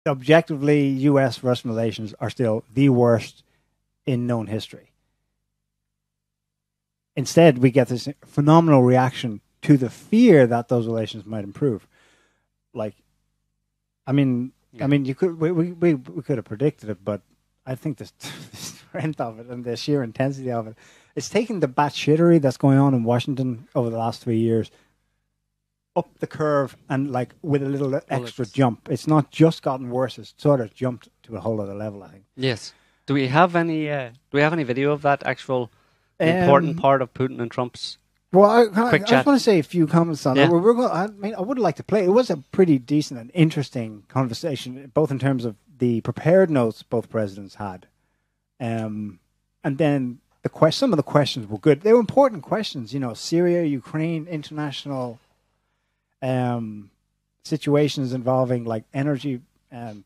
objectively, U.S.-Russian relations are still the worst in known history. Instead, we get this phenomenal reaction to the fear that those relations might improve. Like, you could we could have predicted it, but I think the strength of it and the sheer intensity of it, it's taking the batshittery that's going on in Washington over the last 3 years up the curve and like with a little extra jump. It's not just gotten worse; it's sort of jumped to a whole other level, I think. Yes. Do we have any video of that actual important part of Putin and Trump's? Well, I just want to say a few comments on it. I would like to play. It was a pretty decent and interesting conversation, both in terms of the prepared notes both presidents had, and then some of the questions were good. They were important questions, Syria, Ukraine, international situations involving like energy,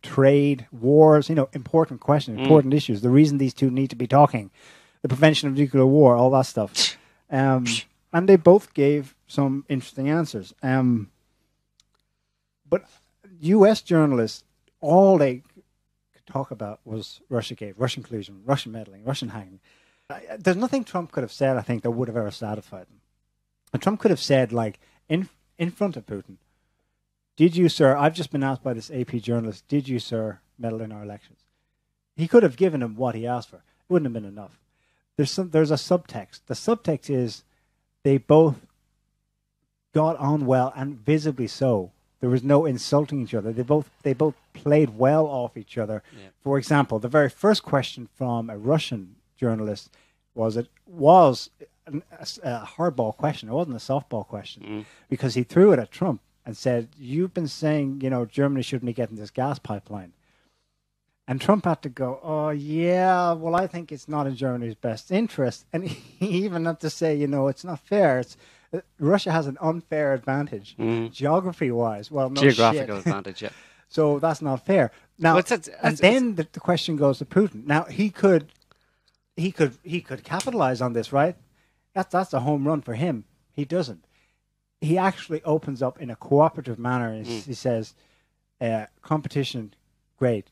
trade, wars. Important questions, important issues. The reason these two need to be talking, the prevention of nuclear war, all that stuff. And they both gave some interesting answers. But U.S. journalists, all they could talk about was Russiagate, Russian collusion, Russian meddling, Russian hanging. There's nothing Trump could have said, I think, that would have ever satisfied them. And Trump could have said, like, in front of Putin, did you, sir, I've just been asked by this AP journalist, did you, sir, meddle in our elections? He could have given him what he asked for. It wouldn't have been enough. There's a subtext. The subtext is they both got on well, and visibly so. There was no insulting each other. They both played well off each other. Yeah. For example, the very first question from a Russian journalist was a hardball question. It wasn't a softball question because he threw it at Trump and said, "You've been saying, Germany shouldn't be getting this gas pipeline." And Trump had to go, "Oh, yeah, well, I think it's not in Germany's best interest." And he even had to say, it's not fair. Russia has an unfair advantage, geography-wise. Well, no geographical advantage, yeah. So that's not fair. Now, then the question goes to Putin. Now, he could capitalize on this, right? That's a home run for him. He doesn't. He actually opens up in a cooperative manner. And he says, competition, great.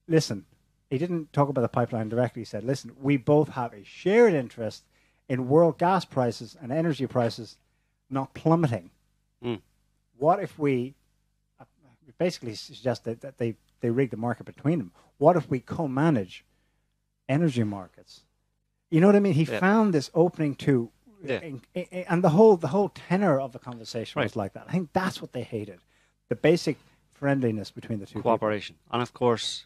Listen, he didn't talk about the pipeline directly. He said, listen, we both have a shared interest in world gas prices and energy prices not plummeting. What if we basically suggest that they rig the market between them? What if we co-manage energy markets? You know what I mean? He found this opening to, and the whole tenor of the conversation was like that. I think that's what they hated. The basic friendliness between the two. Cooperation. People. And of course,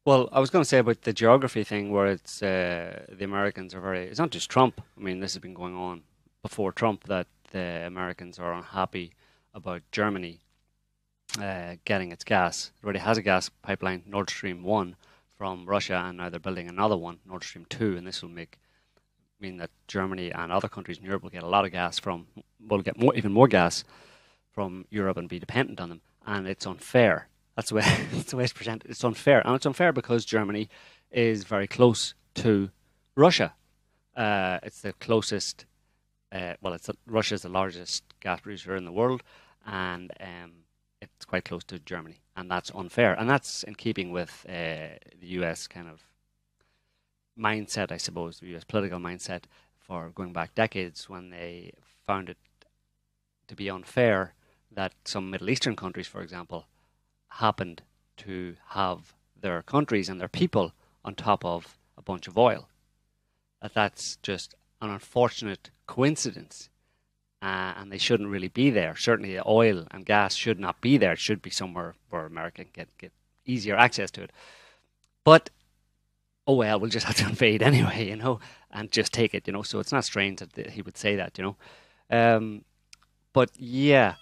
well, I was going to say about the geography thing where it's the Americans are it's not just Trump. I mean, this has been going on before Trump, that the Americans are unhappy about Germany getting its gas. It already has a gas pipeline, Nord Stream 1, from Russia, and now they're building another one, Nord Stream 2, and this will mean that Germany and other countries in Europe will get a lot of gas even more gas from Europe and be dependent on them. And it's unfair. That's the way it's presented. It's unfair. And it's unfair because Germany is very close to Russia. It's the closest, Russia's the largest gas producer in the world, and it's quite close to Germany. And that's unfair. And that's in keeping with the US kind of mindset, I suppose, the US political mindset for going back decades, when they found it to be unfair that some Middle Eastern countries, for example, happened to have their countries and their people on top of a bunch of oil. That's just an unfortunate coincidence, and they shouldn't really be there. Certainly oil and gas should not be there. It should be somewhere where America can get easier access to it. But, oh well, we'll just have to invade anyway, and just take it, So it's not strange that he would say that, But yeah.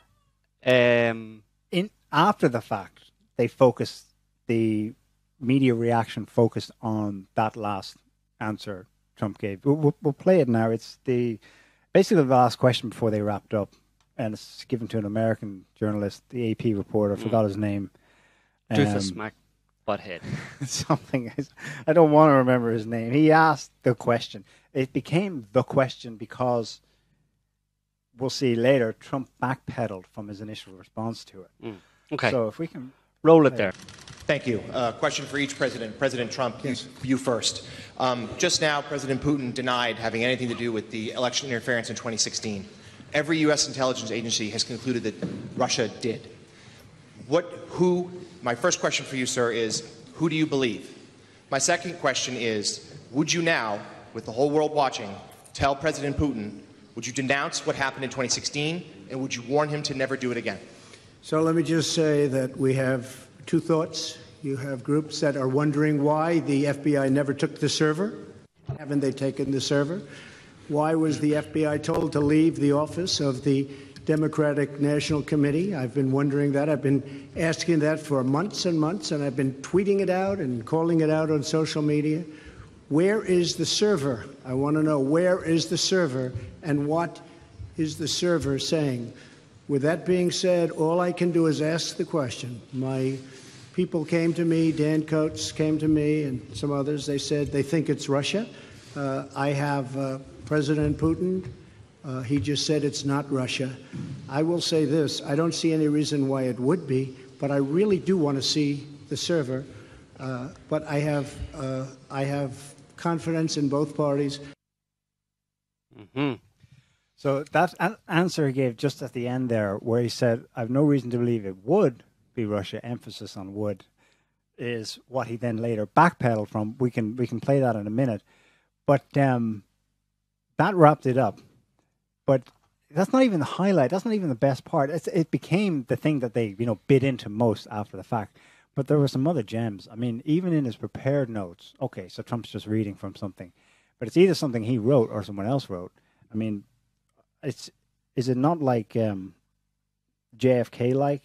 After the fact, the media reaction focused on that last answer Trump gave. We'll play it now. It's basically the last question before they wrapped up, and it's given to an American journalist, the AP reporter, forgot his name. Doofus McButthead. Something. I don't want to remember his name. He asked the question. It became the question because, we'll see later, Trump backpedaled from his initial response to it. Okay. So if we can Roll it there. Thank you. Question for each president. President Trump, yes. you first. Just now, President Putin denied having anything to do with the election interference in 2016. Every U.S. intelligence agency has concluded that Russia did. My first question for you, sir, is who do you believe? My second question is, would you now, with the whole world watching, tell President Putin, would you denounce what happened in 2016, and would you warn him to never do it again? So let me just say that we have two thoughts. You have groups that are wondering why the FBI never took the server. Haven't they taken the server? Why was the FBI told to leave the office of the Democratic National Committee? I've been wondering that. I've been asking that for months and months, and I've been tweeting it out and calling it out on social media. Where is the server? I want to know, where is the server, and what is the server saying? With that being said, all I can do is ask the question. My people came to me, Dan Coates came to me, and some others. They said they think it's Russia. I have President Putin. He just said it's not Russia. I will say this. I don't see any reason why it would be, but I really do want to see the server. But I have confidence in both parties. Mm-hmm. So that answer he gave just at the end there, where he said, I have no reason to believe it would be Russia, emphasis on would, is what he then later backpedaled from. We can play that in a minute. But that wrapped it up. But that's not even the highlight. That's not even the best part. It became the thing that they, bit into most after the fact. But there were some other gems. I mean, even in his prepared notes, okay, so Trump's just reading from something. But it's either something he wrote or someone else wrote. I mean, is it not like JFK-like?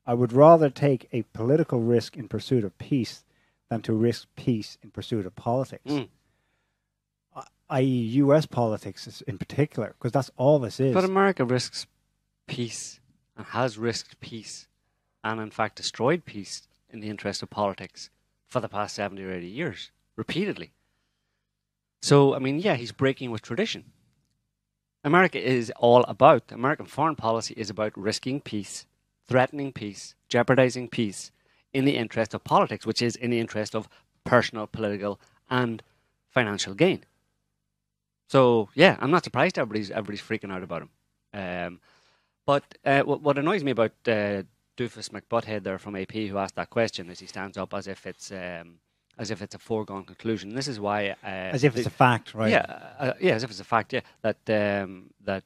I would rather take a political risk in pursuit of peace than to risk peace in pursuit of politics. I.e. U.S. politics in particular, because that's all this is. But America risks peace and has risked peace and, in fact, destroyed peace in the interest of politics for the past 70 or 80 years, repeatedly. So, I mean, yeah, he's breaking with tradition. American foreign policy is about risking peace, threatening peace, jeopardizing peace in the interest of politics, which is in the interest of personal, political, and financial gain. So, yeah, I'm not surprised everybody's freaking out about him. But what annoys me about Doofus McButthead there from AP, who asked that question, is he stands up as if it's a foregone conclusion. And this is why... as if it's a fact, right? Yeah, as if it's a fact, yeah, that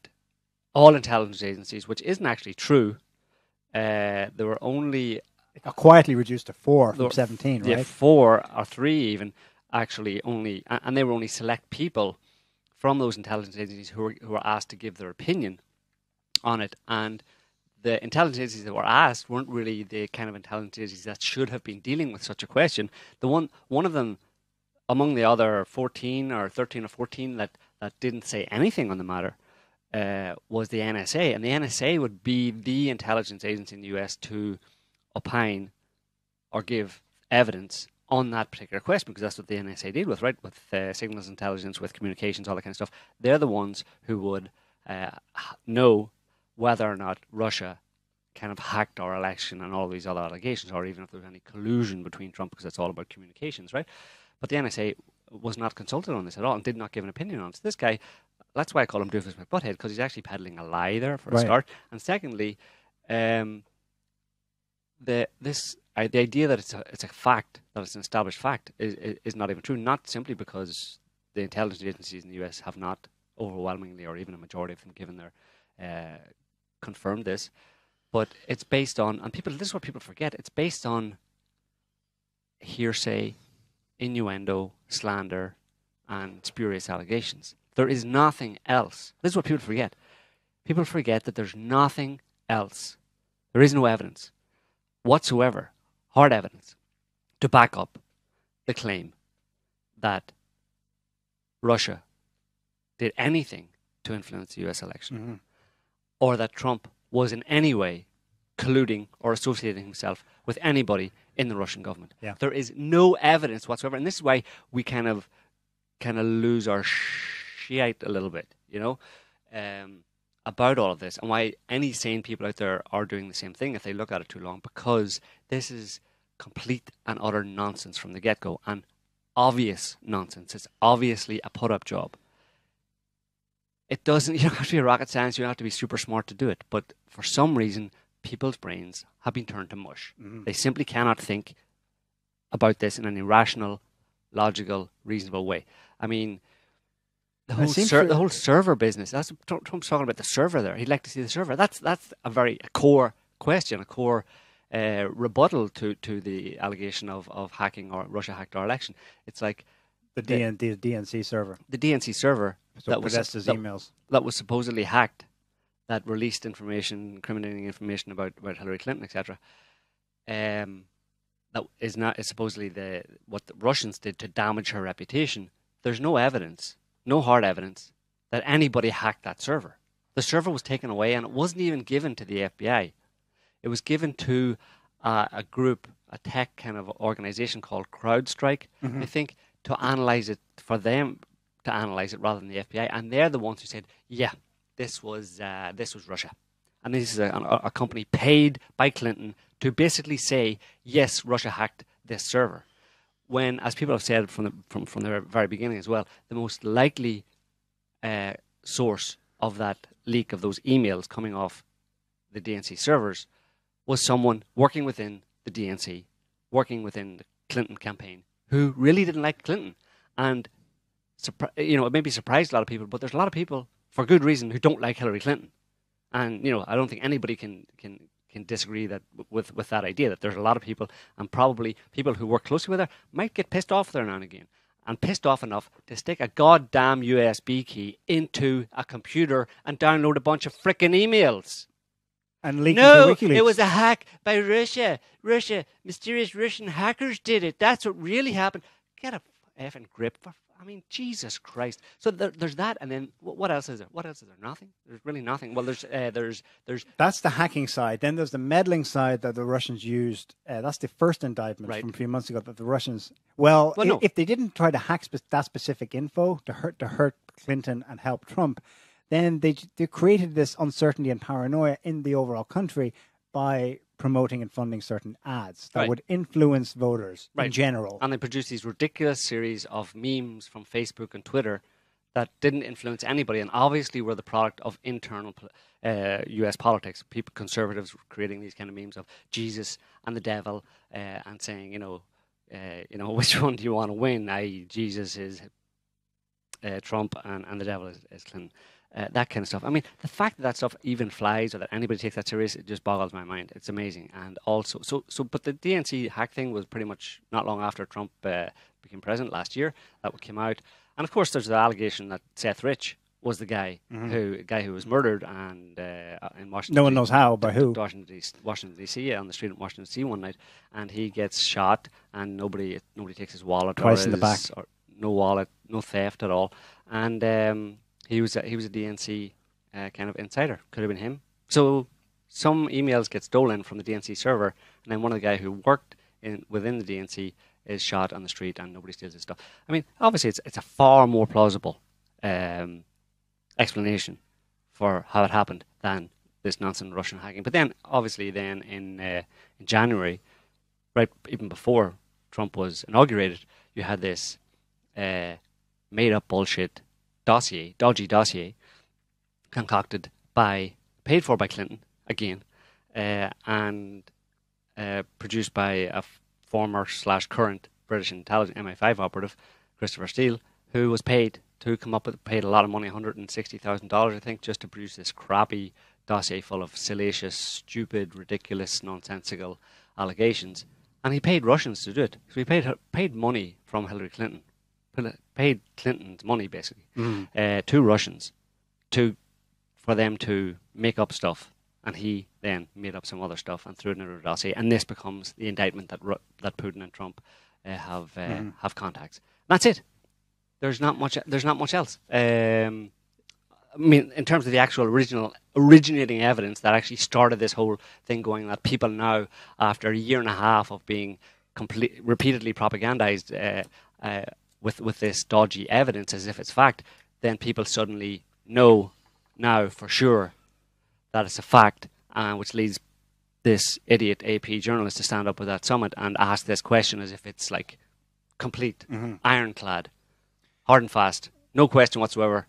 all intelligence agencies, which isn't actually true, there were only... quietly reduced to 4 from 17, right? Yeah, 4 or 3 even, actually only... And they were only select people from those intelligence agencies who were asked to give their opinion on it. And the intelligence agencies that were asked weren't really the kind of intelligence agencies that should have been dealing with such a question. The one of them, among the other 14 or 13 or 14 that didn't say anything on the matter, was the NSA. And the NSA would be the intelligence agency in the US to opine or give evidence on that particular question, because that's what the NSA deal with, right? With signals intelligence, with communications, all that kind of stuff. They're the ones who would know whether or not Russia kind of hacked our election and all these other allegations, or even if there was any collusion between Trump, because it's all about communications, right? But the NSA was not consulted on this at all and did not give an opinion on it. So this guy, that's why I call him Doofus McButthead, because he's actually peddling a lie there for a start. And secondly, the idea that it's a fact, that it's an established fact, is not even true. Not simply because the intelligence agencies in the US have not overwhelmingly, or even a majority of them, given their confirmed this, but it's based on, and this is what people forget, it's based on hearsay, innuendo, slander, and spurious allegations. There is nothing else. This is what people forget. People forget that there's nothing else. There is no evidence whatsoever, hard evidence, to back up the claim that Russia did anything to influence the US election, or that Trump was in any way colluding or associating himself with anybody in the Russian government. Yeah. There is no evidence whatsoever, and this is why we kind of lose our shite a little bit, you know. about all of this and why any sane people out there are doing the same thing if they look at it too long, because this is complete and utter nonsense from the get-go, and obvious nonsense. It's obviously a put-up job. It doesn't, you don't have to be a rocket science, you don't have to be super smart to do it, but for some reason, people's brains have been turned to mush. Mm-hmm. They simply cannot think about this in an irrational, logical, reasonable way. I mean, the whole server business, that's Trump's talking about the server there. He'd like to see the server. That's a core question, a core rebuttal to the allegation of hacking, or Russia hacked our election. It's like the DNC server. The DNC server so emails that was supposedly hacked, that released information, incriminating information about Hillary Clinton, etc. That is supposedly what the Russians did to damage her reputation. There's no evidence, no hard evidence, that anybody hacked that server. The server was taken away, and it wasn't even given to the FBI. It was given to a group, a tech kind of organization called CrowdStrike, mm-hmm. I think, to analyze it, for them to analyze it rather than the FBI. And they're the ones who said, yeah, this was Russia. And this is a company paid by Clinton to basically say, yes, Russia hacked this server. When, as people have said from the very beginning as well, the most likely source of that leak of those emails coming off the DNC servers was someone working within the DNC, working within the Clinton campaign, who really didn't like Clinton. And it maybe surprised a lot of people, but there's a lot of people, for good reason, who don't like Hillary Clinton. And I don't think anybody can disagree with that idea, that there's a lot of people, and probably people who work closely with her, might get pissed off there now and again, and pissed off enough to stick a goddamn USB key into a computer and download a bunch of frickin' emails. And leak into WikiLeaks. It was a hack by Russia. Mysterious Russian hackers did it. That's what really happened. Get a effing grip. Jesus Christ. So there's that, and then what else is there? What else is there? Nothing. There's really nothing. Well, there's. That's the hacking side. Then there's the meddling side that the Russians used. That's the first indictment from a few months ago that the Russians. If they didn't try to hack that specific info to hurt Clinton and help Trump, then they created this uncertainty and paranoia in the overall country by promoting and funding certain ads that would influence voters in general. And they produced these ridiculous series of memes from Facebook and Twitter that didn't influence anybody, and obviously were the product of internal US politics. Conservatives creating these kind of memes of Jesus and the devil, and saying, which one do you want to win? I.e., Jesus is Trump and the devil is Clinton. That kind of stuff. I mean, the fact that stuff even flies, or that anybody takes that serious, it just boggles my mind. It's amazing. And also, but the DNC hack thing was pretty much not long after Trump became president last year. That came out, and of course, there's the allegation that Seth Rich was the guy who was murdered and in Washington. No one knows how, by who. Washington D.C. on the street in Washington D.C. one night, and he gets shot, and nobody takes his wallet. Twice in the back. Or no wallet, no theft at all, and. He was a DNC kind of insider. Could have been him. So some emails get stolen from the DNC server, and then one of the guys who worked within the DNC is shot on the street, and nobody steals his stuff. I mean, obviously, it's a far more plausible explanation for how it happened than this nonsense Russian hacking. But then, obviously, in January, right even before Trump was inaugurated, you had this made-up bullshit dodgy dossier, concocted paid for by Clinton, again, and produced by a former/current British intelligence MI5 operative, Christopher Steele, who was paid a lot of money, $160,000, I think, just to produce this crappy dossier full of salacious, stupid, ridiculous, nonsensical allegations. And he paid Russians to do it. So he paid money from Hillary Clinton. Paid Clinton's money, basically, to Russians for them to make up stuff, and he then made up some other stuff and threw it in a dossier, and this becomes the indictment that Putin and Trump have contacts. That's it. There's not much else. I mean, in terms of the actual originating evidence that actually started this whole thing going, that people now, after a year and a half of being repeatedly propagandized with this dodgy evidence as if it's fact, then people suddenly know now for sure that it's a fact, which leads this idiot AP journalist to stand up at that summit and ask this question as if it's like complete, ironclad, hard and fast, no question whatsoever.